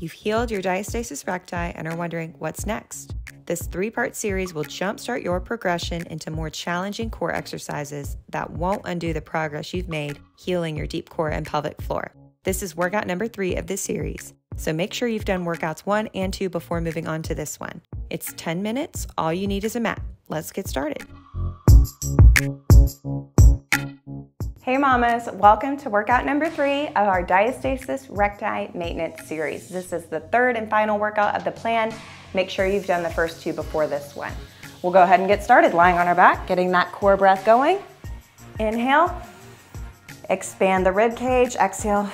You've healed your diastasis recti and are wondering what's next. This 3-part series will jumpstart your progression into more challenging core exercises that won't undo the progress you've made healing your deep core and pelvic floor. This is workout number 3 of this series, so make sure you've done workouts 1 and 2 before moving on to this one. It's 10 minutes, all you need is a mat. Let's get started. Hey mamas, welcome to workout number 3 of our Diastasis Recti Maintenance Series. This is the 3rd and final workout of the plan. Make sure you've done the first 2 before this one. We'll go ahead and get started, lying on our back, getting that core breath going. Inhale, expand the rib cage, exhale,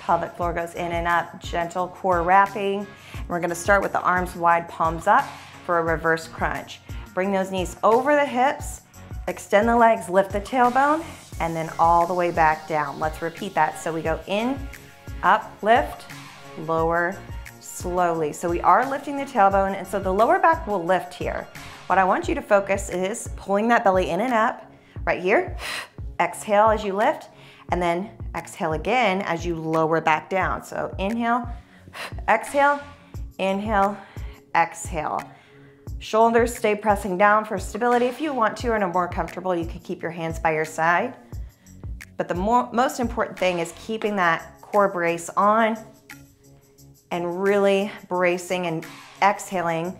pelvic floor goes in and up, gentle core wrapping. We're gonna start with the arms wide, palms up for a reverse crunch. Bring those knees over the hips, extend the legs, lift the tailbone, and then all the way back down. Let's repeat that. So we go in, up, lift, lower, slowly. So we are lifting the tailbone, and so the lower back will lift here. What I want you to focus is pulling that belly in and up, right here. Exhale as you lift, and then exhale again as you lower back down. So inhale, exhale, exhale. Shoulders stay pressing down for stability. If you want to and are more comfortable, you can keep your hands by your side. But the most important thing is keeping that core brace on and really bracing and exhaling,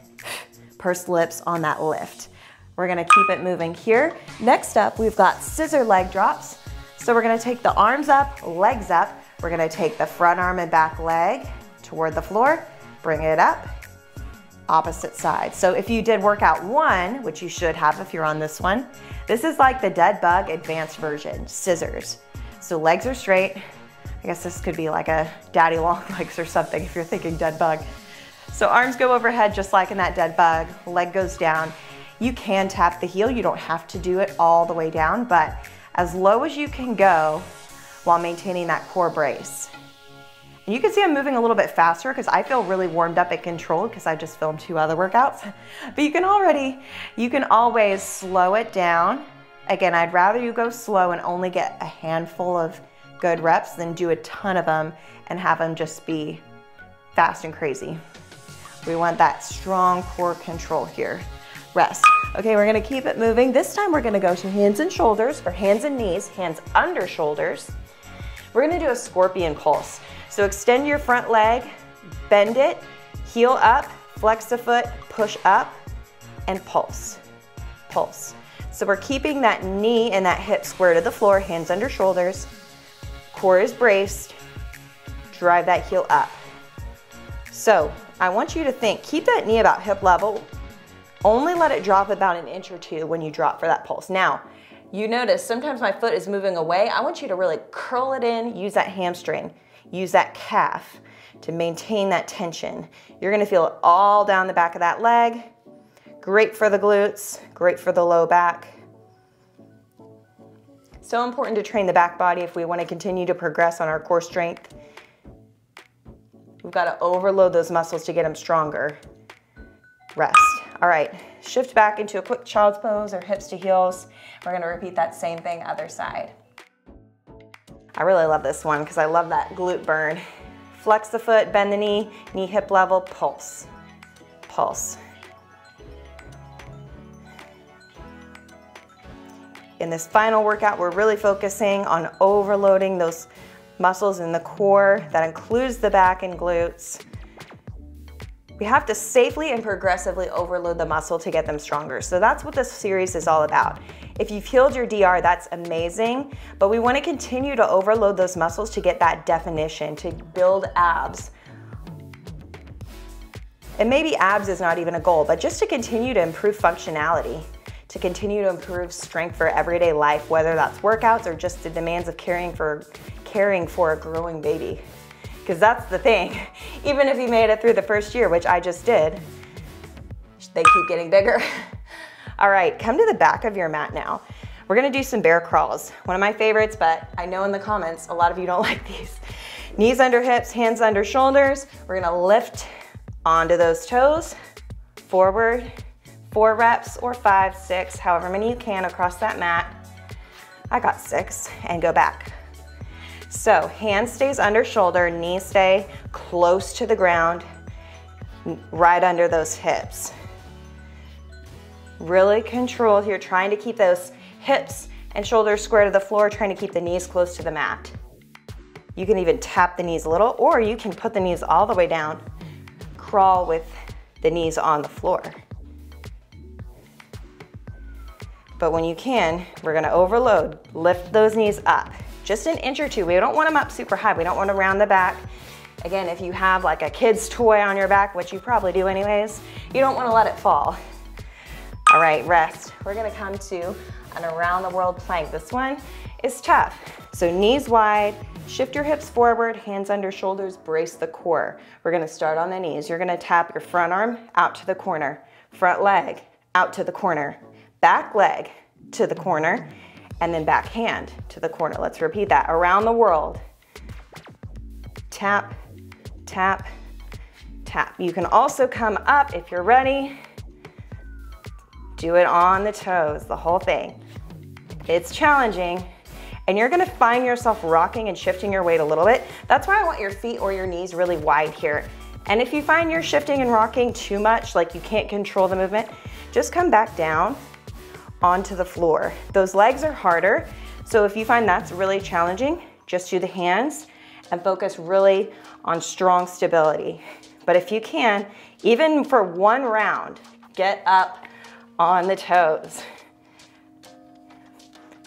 pursed lips on that lift. We're gonna keep it moving here. Next up, we've got scissor leg drops. So we're gonna take the arms up, legs up. We're gonna take the front arm and back leg toward the floor, bring it up, opposite side. So if you did workout 1, which you should have if you're on this one, this is like the dead bug advanced version, scissors. So legs are straight. I guess this could be like a daddy long legs or something if you're thinking dead bug. So arms go overhead just like in that dead bug, leg goes down. You can tap the heel, you don't have to do it all the way down, but as low as you can go while maintaining that core brace. And you can see I'm moving a little bit faster because I feel really warmed up and controlled because I just filmed 2 other workouts. But you can always slow it down. Again, I'd rather you go slow and only get a handful of good reps than do a ton of them and have them just be fast and crazy. We want that strong core control here. Rest. Okay, we're gonna keep it moving. This time we're gonna go to hands and shoulders, or hands and knees, hands under shoulders. We're gonna do a scorpion pulse. So extend your front leg, bend it, heel up, flex the foot, push up, and pulse, pulse. So we're keeping that knee and that hip square to the floor, hands under shoulders, core is braced, drive that heel up. So I want you to think, keep that knee about hip level, only let it drop about an inch or 2 when you drop for that pulse. Now, you notice sometimes my foot is moving away. I want you to really curl it in, use that hamstring. Use that calf to maintain that tension. You're gonna feel it all down the back of that leg. Great for the glutes, great for the low back. So important to train the back body if we want to continue to progress on our core strength. We've got to overload those muscles to get them stronger. Rest. All right, shift back into a quick child's pose or hips to heels. We're gonna repeat that same thing other side. I really love this one because I love that glute burn. Flex the foot, bend the knee, knee hip level, pulse, pulse. In this final workout, we're really focusing on overloading those muscles in the core. That includes the back and glutes. We have to safely and progressively overload the muscle to get them stronger. So that's what this series is all about. If you've healed your DR, that's amazing, but we want to continue to overload those muscles to get that definition, to build abs. And maybe abs is not even a goal, but just to continue to improve functionality, to continue to improve strength for everyday life, whether that's workouts or just the demands of caring for a growing baby. Because that's the thing. Even if you made it through the first year, which I just did, they keep getting bigger. All right, come to the back of your mat now. We're gonna do some bear crawls. One of my favorites, but I know in the comments, a lot of you don't like these. Knees under hips, hands under shoulders. We're gonna lift onto those toes, forward, 4 reps or 5, 6, however many you can across that mat. I got 6, and go back. So hand stays under shoulder, knees stay close to the ground, right under those hips. Really control here, trying to keep those hips and shoulders square to the floor, trying to keep the knees close to the mat. You can even tap the knees a little, or you can put the knees all the way down, crawl with the knees on the floor. But when you can, we're gonna overload. Lift those knees up, just an inch or two. We don't want them up super high. We don't want to round the back. Again, if you have like a kid's toy on your back, which you probably do anyways, you don't want to let it fall. All right, rest. We're gonna come to an around the world plank. This one is tough. So knees wide, shift your hips forward, hands under shoulders, brace the core. We're gonna start on the knees. You're gonna tap your front arm out to the corner, front leg out to the corner, back leg to the corner, and then back hand to the corner. Let's repeat that. Around the world. Tap, tap, tap. You can also come up if you're ready. Do it on the toes, the whole thing. It's challenging, and you're gonna find yourself rocking and shifting your weight a little bit. That's why I want your feet or your knees really wide here. And if you find you're shifting and rocking too much, like you can't control the movement, just come back down onto the floor. Those legs are harder, so if you find that's really challenging, just do the hands and focus really on strong stability. But if you can, even for one round, get up on the toes.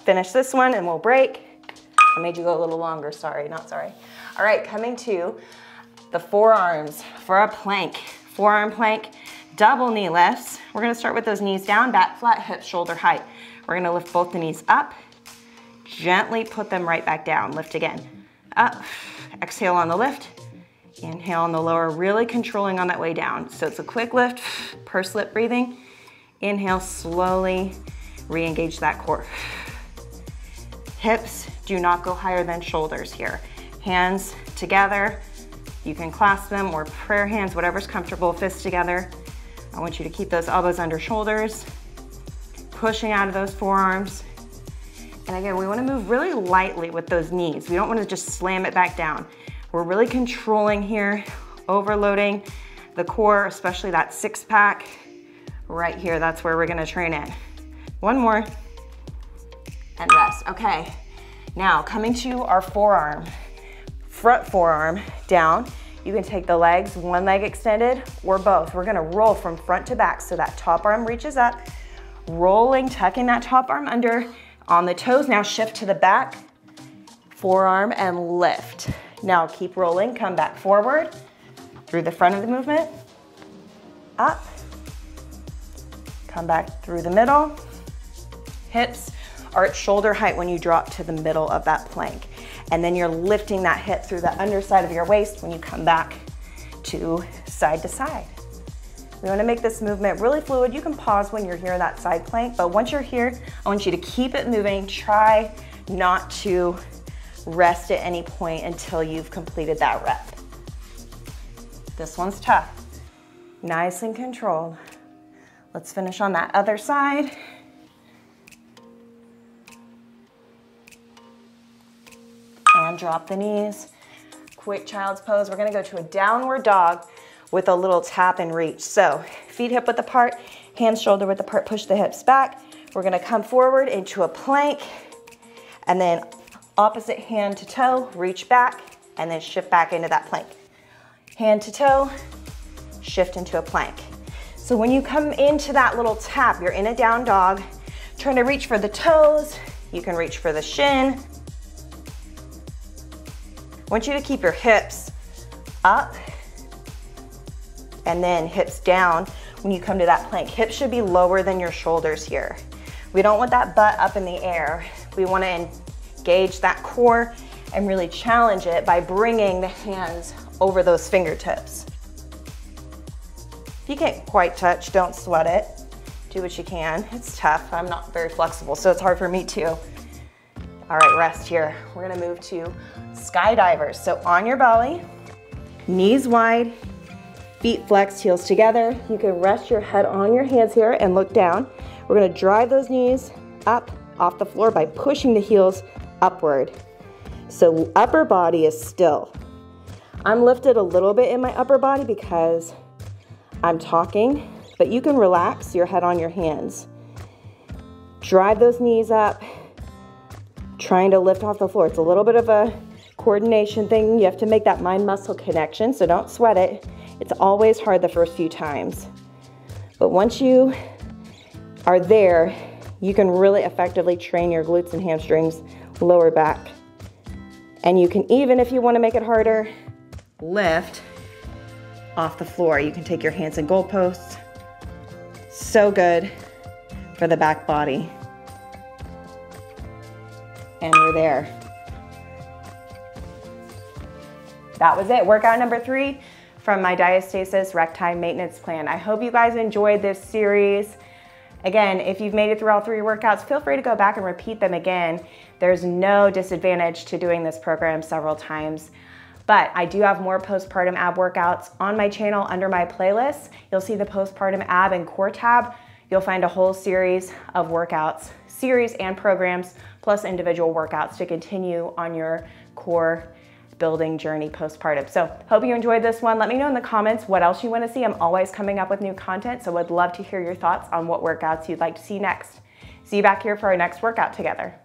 Finish this one and we'll break. I made you go a little longer, sorry, not sorry. All right, coming to the forearms for a plank. Forearm plank, double knee lifts. We're gonna start with those knees down, back flat, hips shoulder height. We're gonna lift both the knees up, gently put them right back down. Lift again, up, exhale on the lift, inhale on the lower, really controlling on that way down. So it's a quick lift, pursed lip breathing. Inhale, slowly re-engage that core. Hips do not go higher than shoulders here. Hands together. You can clasp them or prayer hands, whatever's comfortable, fists together. I want you to keep those elbows under shoulders, pushing out of those forearms. And again, we want to move really lightly with those knees. We don't want to just slam it back down. We're really controlling here, overloading the core, especially that six pack right here. That's where we're going to train it. One more and rest. Okay, now coming to our forearm. Front forearm down. You can take the legs, one leg extended or both. We're gonna roll from front to back so that top arm reaches up, rolling, tucking that top arm under on the toes. Now shift to the back, forearm and lift. Now keep rolling, come back forward through the front of the movement, up, come back through the middle. Hips are at shoulder height when you drop to the middle of that plank. And then you're lifting that hip through the underside of your waist when you come back to side. We want to make this movement really fluid. You can pause when you're here in that side plank, but once you're here, I want you to keep it moving. Try not to rest at any point until you've completed that rep. This one's tough. Nice and controlled. Let's finish on that other side. And drop the knees. Quick child's pose. We're gonna go to a downward dog with a little tap and reach. So feet hip width apart, hands shoulder width apart, push the hips back. We're gonna come forward into a plank and then opposite hand to toe, reach back and then shift back into that plank. Hand to toe, shift into a plank. So when you come into that little tap, you're in a down dog, trying to reach for the toes. You can reach for the shin. I want you to keep your hips up and then hips down when you come to that plank. Hips should be lower than your shoulders here. We don't want that butt up in the air. We want to engage that core and really challenge it by bringing the hands over those fingertips. If you can't quite touch, don't sweat it. Do what you can. It's tough. I'm not very flexible, so it's hard for me too. All right, rest here. We're gonna move to skydivers. So on your belly, knees wide, feet flexed, heels together. You can rest your head on your hands here and look down. We're gonna drive those knees up off the floor by pushing the heels upward. So upper body is still. I'm lifted a little bit in my upper body because I'm talking, but you can relax your head on your hands. Drive those knees up, trying to lift off the floor. It's a little bit of a coordination thing. You have to make that mind-muscle connection, so don't sweat it. It's always hard the first few times. But once you are there, you can really effectively train your glutes and hamstrings, lower back. And you can, even if you want to make it harder, lift off the floor. You can take your hands in goalposts. So good for the back body. And we're there. That was it. Workout number 3 from my Diastasis Recti maintenance plan. I hope you guys enjoyed this series. Again, if you've made it through all 3 workouts, feel free to go back and repeat them again. There's no disadvantage to doing this program several times. But I do have more postpartum ab workouts on my channel under my playlist. You'll see the postpartum ab and core tab. You'll find a whole series of workouts, series and programs, plus individual workouts to continue on your core building journey postpartum. So hope you enjoyed this one. Let me know in the comments what else you want to see. I'm always coming up with new content, so would love to hear your thoughts on what workouts you'd like to see next. See you back here for our next workout together.